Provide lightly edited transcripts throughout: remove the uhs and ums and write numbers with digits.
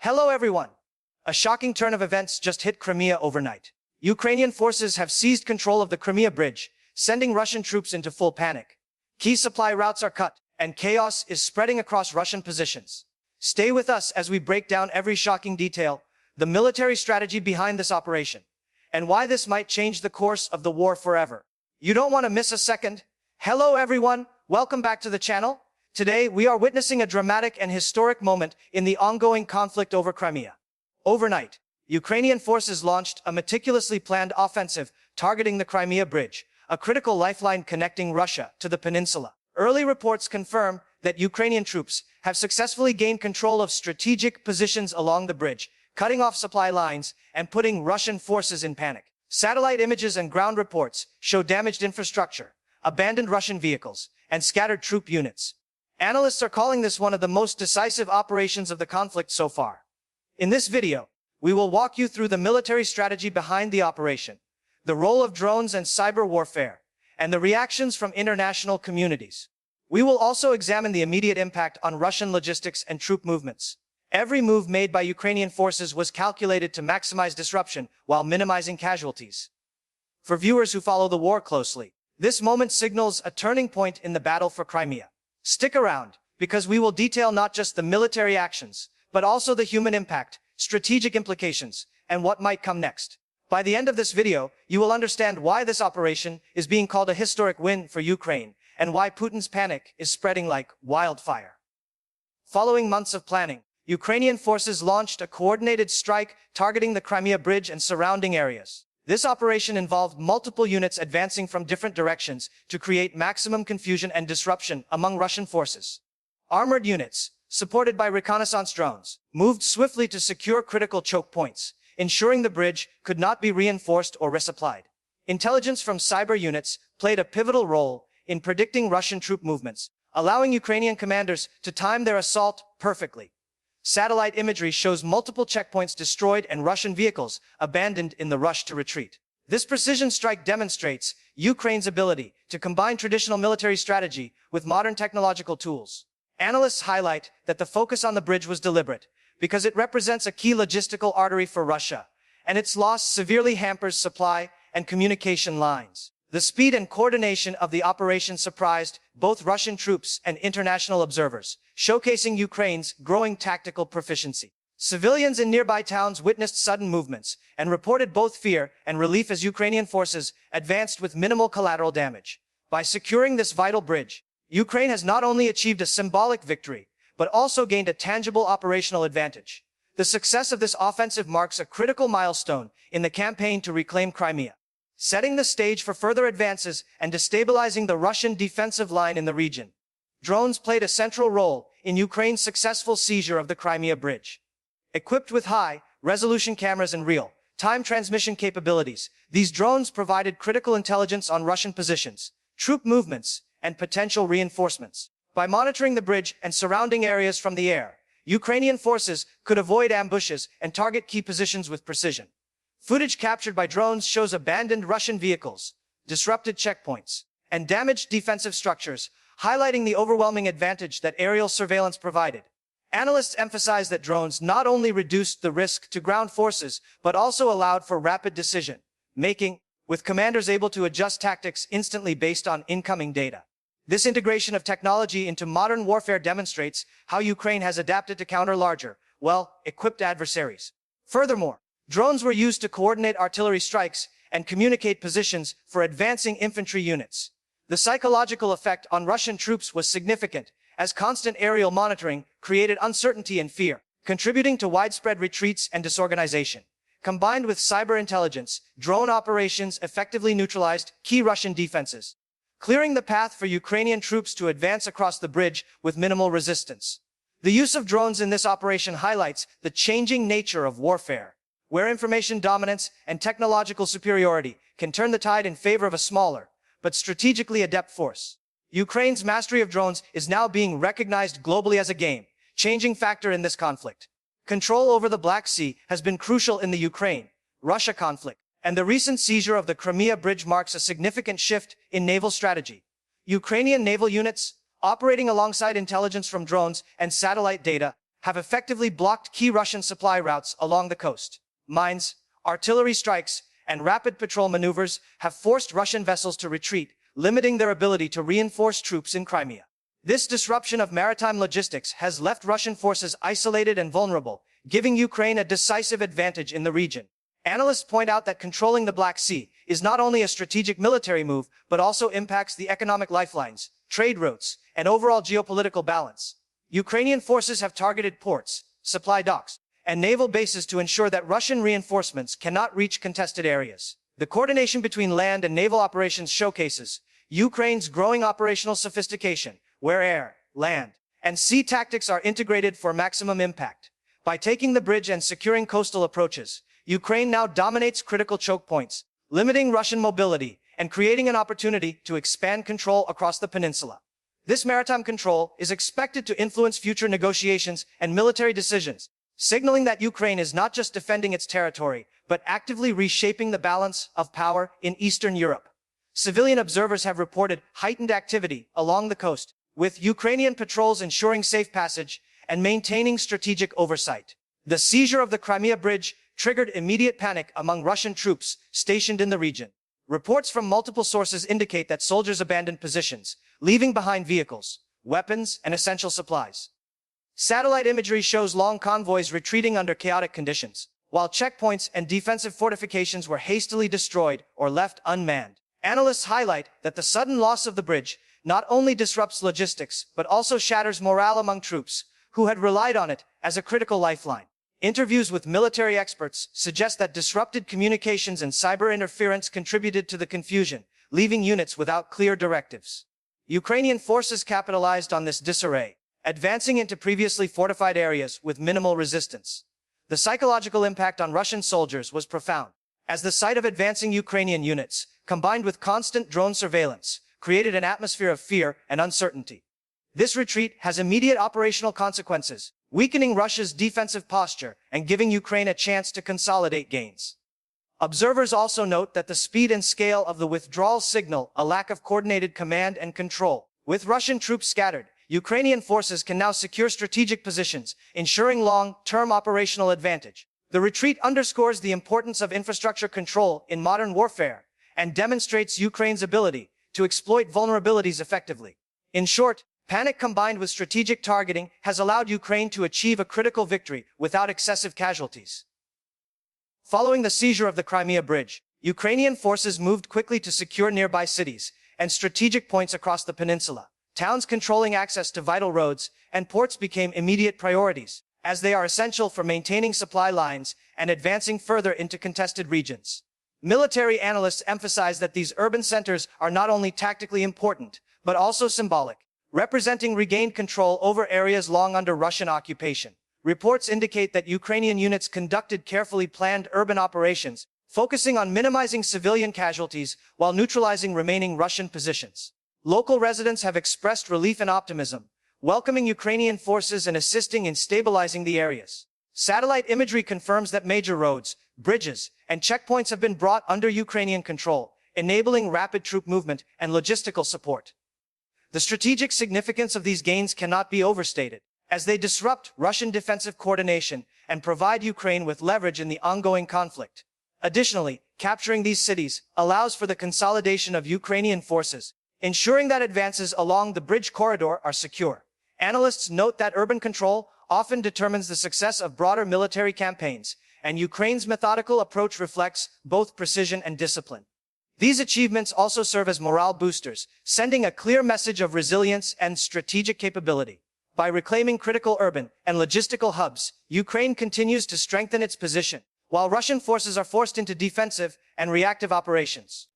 Hello everyone! A shocking turn of events just hit Crimea overnight. Ukrainian forces have seized control of the Crimea Bridge, sending Russian troops into full panic. Key supply routes are cut, and chaos is spreading across Russian positions. Stay with us as we break down every shocking detail, the military strategy behind this operation, and why this might change the course of the war forever. You don't want to miss a second. Hello everyone, welcome back to the channel. Today, we are witnessing a dramatic and historic moment in the ongoing conflict over Crimea. Overnight, Ukrainian forces launched a meticulously planned offensive targeting the Crimea Bridge, a critical lifeline connecting Russia to the peninsula. Early reports confirm that Ukrainian troops have successfully gained control of strategic positions along the bridge, cutting off supply lines and putting Russian forces in panic. Satellite images and ground reports show damaged infrastructure, abandoned Russian vehicles, and scattered troop units. Analysts are calling this one of the most decisive operations of the conflict so far. In this video, we will walk you through the military strategy behind the operation, the role of drones and cyber warfare, and the reactions from international communities. We will also examine the immediate impact on Russian logistics and troop movements. Every move made by Ukrainian forces was calculated to maximize disruption while minimizing casualties. For viewers who follow the war closely, this moment signals a turning point in the battle for Crimea. Stick around, because we will detail not just the military actions, but also the human impact, strategic implications, and what might come next. By the end of this video, you will understand why this operation is being called a historic win for Ukraine, and why Putin's panic is spreading like wildfire. Following months of planning, Ukrainian forces launched a coordinated strike targeting the Crimea Bridge and surrounding areas. This operation involved multiple units advancing from different directions to create maximum confusion and disruption among Russian forces. Armored units, supported by reconnaissance drones, moved swiftly to secure critical choke points, ensuring the bridge could not be reinforced or resupplied. Intelligence from cyber units played a pivotal role in predicting Russian troop movements, allowing Ukrainian commanders to time their assault perfectly. Satellite imagery shows multiple checkpoints destroyed and Russian vehicles abandoned in the rush to retreat. This precision strike demonstrates Ukraine's ability to combine traditional military strategy with modern technological tools. Analysts highlight that the focus on the bridge was deliberate, because it represents a key logistical artery for Russia, and its loss severely hampers supply and communication lines. The speed and coordination of the operation surprised both Russian troops and international observers, showcasing Ukraine's growing tactical proficiency. Civilians in nearby towns witnessed sudden movements and reported both fear and relief as Ukrainian forces advanced with minimal collateral damage. By securing this vital bridge, Ukraine has not only achieved a symbolic victory, but also gained a tangible operational advantage. The success of this offensive marks a critical milestone in the campaign to reclaim Crimea, setting the stage for further advances and destabilizing the Russian defensive line in the region. Drones played a central role in Ukraine's successful seizure of the Crimea Bridge. Equipped with high-resolution cameras and real-time transmission capabilities, these drones provided critical intelligence on Russian positions, troop movements, and potential reinforcements. By monitoring the bridge and surrounding areas from the air, Ukrainian forces could avoid ambushes and target key positions with precision. Footage captured by drones shows abandoned Russian vehicles, disrupted checkpoints, and damaged defensive structures, highlighting the overwhelming advantage that aerial surveillance provided. Analysts emphasize that drones not only reduced the risk to ground forces, but also allowed for rapid decision-making, with commanders able to adjust tactics instantly based on incoming data. This integration of technology into modern warfare demonstrates how Ukraine has adapted to counter larger, well-equipped adversaries. Furthermore, drones were used to coordinate artillery strikes and communicate positions for advancing infantry units. The psychological effect on Russian troops was significant, as constant aerial monitoring created uncertainty and fear, contributing to widespread retreats and disorganization. Combined with cyber intelligence, drone operations effectively neutralized key Russian defenses, clearing the path for Ukrainian troops to advance across the bridge with minimal resistance. The use of drones in this operation highlights the changing nature of warfare, where information dominance and technological superiority can turn the tide in favor of a smaller, but strategically adept force. Ukraine's mastery of drones is now being recognized globally as a game-changing factor in this conflict. Control over the Black Sea has been crucial in the Ukraine-Russia conflict, and the recent seizure of the Crimea Bridge marks a significant shift in naval strategy. Ukrainian naval units, operating alongside intelligence from drones and satellite data, have effectively blocked key Russian supply routes along the coast. Mines, artillery strikes, and rapid patrol maneuvers have forced Russian vessels to retreat, limiting their ability to reinforce troops in Crimea. This disruption of maritime logistics has left Russian forces isolated and vulnerable, giving Ukraine a decisive advantage in the region. Analysts point out that controlling the Black Sea is not only a strategic military move, but also impacts the economic lifelines, trade routes, and overall geopolitical balance. Ukrainian forces have targeted ports, supply docks, and naval bases to ensure that Russian reinforcements cannot reach contested areas. The coordination between land and naval operations showcases Ukraine's growing operational sophistication, where air, land, and sea tactics are integrated for maximum impact. By taking the bridge and securing coastal approaches, Ukraine now dominates critical choke points, limiting Russian mobility and creating an opportunity to expand control across the peninsula. This maritime control is expected to influence future negotiations and military decisions, signaling that Ukraine is not just defending its territory, but actively reshaping the balance of power in Eastern Europe. Civilian observers have reported heightened activity along the coast, with Ukrainian patrols ensuring safe passage and maintaining strategic oversight. The seizure of the Crimea Bridge triggered immediate panic among Russian troops stationed in the region. Reports from multiple sources indicate that soldiers abandoned positions, leaving behind vehicles, weapons, and essential supplies. Satellite imagery shows long convoys retreating under chaotic conditions, while checkpoints and defensive fortifications were hastily destroyed or left unmanned. Analysts highlight that the sudden loss of the bridge not only disrupts logistics, but also shatters morale among troops who had relied on it as a critical lifeline. Interviews with military experts suggest that disrupted communications and cyber interference contributed to the confusion, leaving units without clear directives. Ukrainian forces capitalized on this disarray, advancing into previously fortified areas with minimal resistance. The psychological impact on Russian soldiers was profound, as the sight of advancing Ukrainian units, combined with constant drone surveillance, created an atmosphere of fear and uncertainty. This retreat has immediate operational consequences, weakening Russia's defensive posture and giving Ukraine a chance to consolidate gains. Observers also note that the speed and scale of the withdrawal signal a lack of coordinated command and control. With Russian troops scattered, Ukrainian forces can now secure strategic positions, ensuring long-term operational advantage. The retreat underscores the importance of infrastructure control in modern warfare and demonstrates Ukraine's ability to exploit vulnerabilities effectively. In short, panic combined with strategic targeting has allowed Ukraine to achieve a critical victory without excessive casualties. Following the seizure of the Crimea Bridge, Ukrainian forces moved quickly to secure nearby cities and strategic points across the peninsula. Towns controlling access to vital roads and ports became immediate priorities, as they are essential for maintaining supply lines and advancing further into contested regions. Military analysts emphasize that these urban centers are not only tactically important, but also symbolic, representing regained control over areas long under Russian occupation. Reports indicate that Ukrainian units conducted carefully planned urban operations, focusing on minimizing civilian casualties while neutralizing remaining Russian positions. Local residents have expressed relief and optimism, welcoming Ukrainian forces and assisting in stabilizing the areas. Satellite imagery confirms that major roads, bridges, and checkpoints have been brought under Ukrainian control, enabling rapid troop movement and logistical support. The strategic significance of these gains cannot be overstated, as they disrupt Russian defensive coordination and provide Ukraine with leverage in the ongoing conflict. Additionally, capturing these cities allows for the consolidation of Ukrainian forces, ensuring that advances along the bridge corridor are secure. Analysts note that urban control often determines the success of broader military campaigns, and Ukraine's methodical approach reflects both precision and discipline. These achievements also serve as morale boosters, sending a clear message of resilience and strategic capability. By reclaiming critical urban and logistical hubs, Ukraine continues to strengthen its position, while Russian forces are forced into defensive and reactive operations.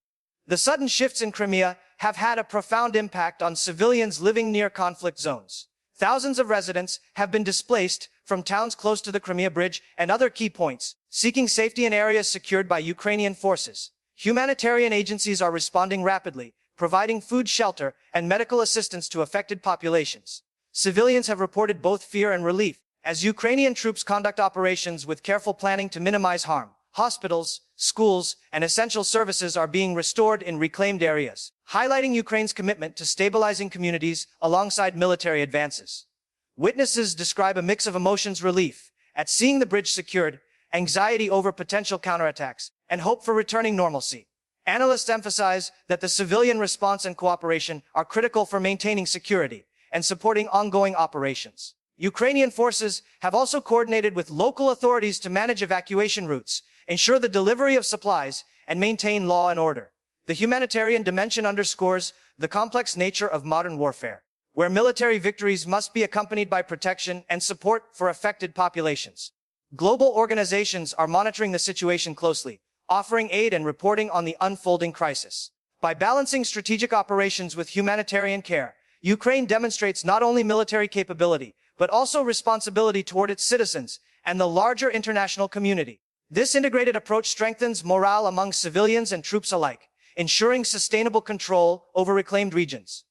The sudden shifts in Crimea have had a profound impact on civilians living near conflict zones. Thousands of residents have been displaced from towns close to the Crimea Bridge and other key points, seeking safety in areas secured by Ukrainian forces. Humanitarian agencies are responding rapidly, providing food, shelter, and medical assistance to affected populations. Civilians have reported both fear and relief, as Ukrainian troops conduct operations with careful planning to minimize harm. Hospitals, schools, and essential services are being restored in reclaimed areas, highlighting Ukraine's commitment to stabilizing communities alongside military advances. Witnesses describe a mix of emotions: relief at seeing the bridge secured, anxiety over potential counterattacks, and hope for returning normalcy. Analysts emphasize that the civilian response and cooperation are critical for maintaining security and supporting ongoing operations. Ukrainian forces have also coordinated with local authorities to manage evacuation routes, ensure the delivery of supplies, and maintain law and order. The humanitarian dimension underscores the complex nature of modern warfare, where military victories must be accompanied by protection and support for affected populations. Global organizations are monitoring the situation closely, offering aid and reporting on the unfolding crisis. By balancing strategic operations with humanitarian care, Ukraine demonstrates not only military capability, but also responsibility toward its citizens and the larger international community. This integrated approach strengthens morale among civilians and troops alike, ensuring sustainable control over reclaimed regions.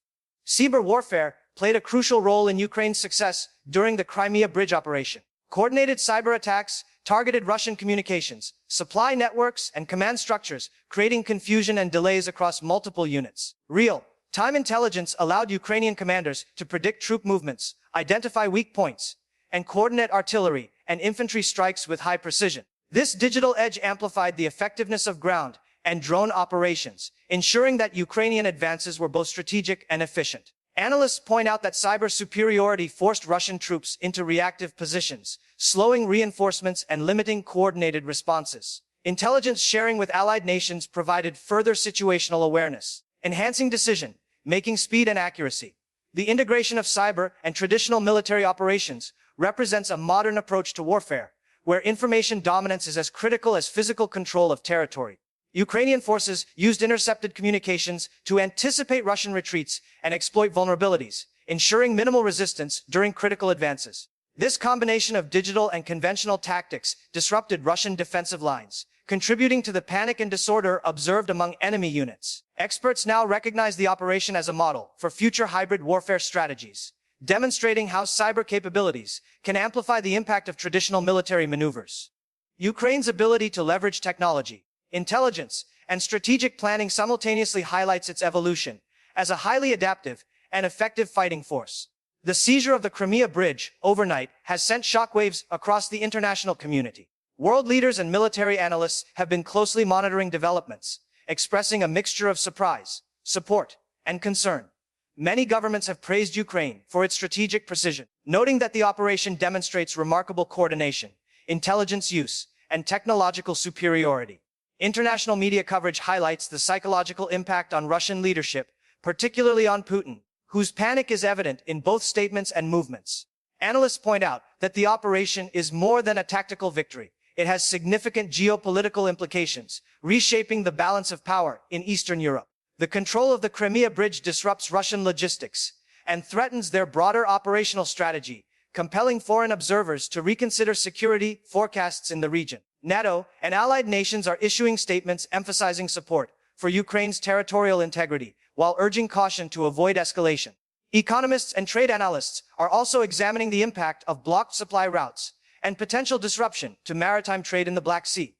Cyber warfare played a crucial role in Ukraine's success during the Crimea Bridge operation. Coordinated cyber attacks targeted Russian communications, supply networks, and command structures, creating confusion and delays across multiple units. Real-time intelligence allowed Ukrainian commanders to predict troop movements, identify weak points, and coordinate artillery and infantry strikes with high precision. This digital edge amplified the effectiveness of ground and drone operations, ensuring that Ukrainian advances were both strategic and efficient. Analysts point out that cyber superiority forced Russian troops into reactive positions, slowing reinforcements and limiting coordinated responses. Intelligence sharing with allied nations provided further situational awareness, enhancing decision-making speed and accuracy. The integration of cyber and traditional military operations represents a modern approach to warfare, where information dominance is as critical as physical control of territory. Ukrainian forces used intercepted communications to anticipate Russian retreats and exploit vulnerabilities, ensuring minimal resistance during critical advances. This combination of digital and conventional tactics disrupted Russian defensive lines, contributing to the panic and disorder observed among enemy units. Experts now recognize the operation as a model for future hybrid warfare strategies, demonstrating how cyber capabilities can amplify the impact of traditional military maneuvers. Ukraine's ability to leverage technology, intelligence, and strategic planning simultaneously highlights its evolution as a highly adaptive and effective fighting force. The seizure of the Crimea Bridge overnight has sent shockwaves across the international community. World leaders and military analysts have been closely monitoring developments, expressing a mixture of surprise, support, and concern. Many governments have praised Ukraine for its strategic precision, noting that the operation demonstrates remarkable coordination, intelligence use, and technological superiority. International media coverage highlights the psychological impact on Russian leadership, particularly on Putin, whose panic is evident in both statements and movements. Analysts point out that the operation is more than a tactical victory. It has significant geopolitical implications, reshaping the balance of power in Eastern Europe. The control of the Crimea Bridge disrupts Russian logistics and threatens their broader operational strategy, compelling foreign observers to reconsider security forecasts in the region. NATO and allied nations are issuing statements emphasizing support for Ukraine's territorial integrity, while urging caution to avoid escalation. Economists and trade analysts are also examining the impact of blocked supply routes and potential disruption to maritime trade in the Black Sea.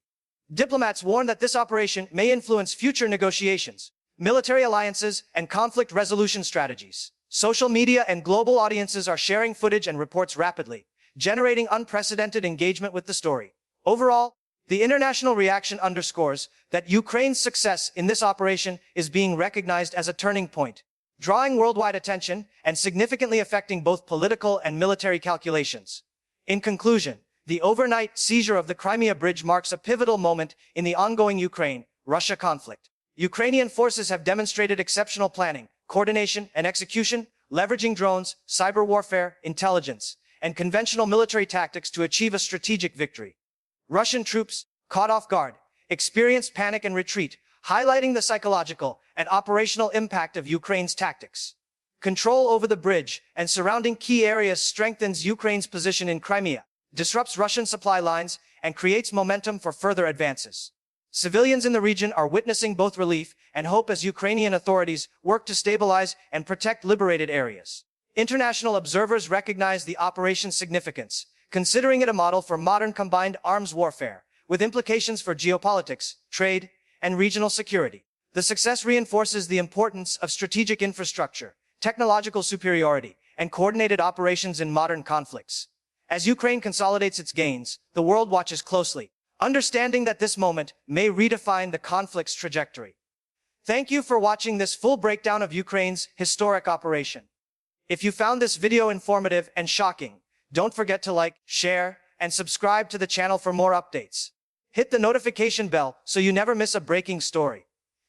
Diplomats warn that this operation may influence future negotiations, military alliances, and conflict resolution strategies. Social media and global audiences are sharing footage and reports rapidly, generating unprecedented engagement with the story. Overall, the international reaction underscores that Ukraine's success in this operation is being recognized as a turning point, drawing worldwide attention and significantly affecting both political and military calculations. In conclusion, the overnight seizure of the Crimea Bridge marks a pivotal moment in the ongoing Ukraine-Russia conflict. Ukrainian forces have demonstrated exceptional planning, coordination, and execution, leveraging drones, cyber warfare, intelligence, and conventional military tactics to achieve a strategic victory. Russian troops, caught off guard, experienced panic and retreat, highlighting the psychological and operational impact of Ukraine's tactics. Control over the bridge and surrounding key areas strengthens Ukraine's position in Crimea, disrupts Russian supply lines, and creates momentum for further advances. Civilians in the region are witnessing both relief and hope as Ukrainian authorities work to stabilize and protect liberated areas. International observers recognize the operation's significance, considering it a model for modern combined arms warfare, with implications for geopolitics, trade, and regional security. The success reinforces the importance of strategic infrastructure, technological superiority, and coordinated operations in modern conflicts. As Ukraine consolidates its gains, the world watches closely, understanding that this moment may redefine the conflict's trajectory. Thank you for watching this full breakdown of Ukraine's historic operation. If you found this video informative and shocking, don't forget to like, share, and subscribe to the channel for more updates. Hit the notification bell so you never miss a breaking story.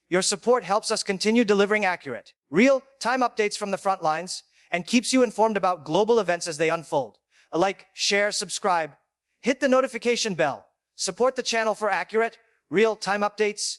Your support helps us continue delivering accurate, real-time updates from the front lines and keeps you informed about global events as they unfold. A like, share, subscribe, hit the notification bell. Support the channel for accurate, real-time updates.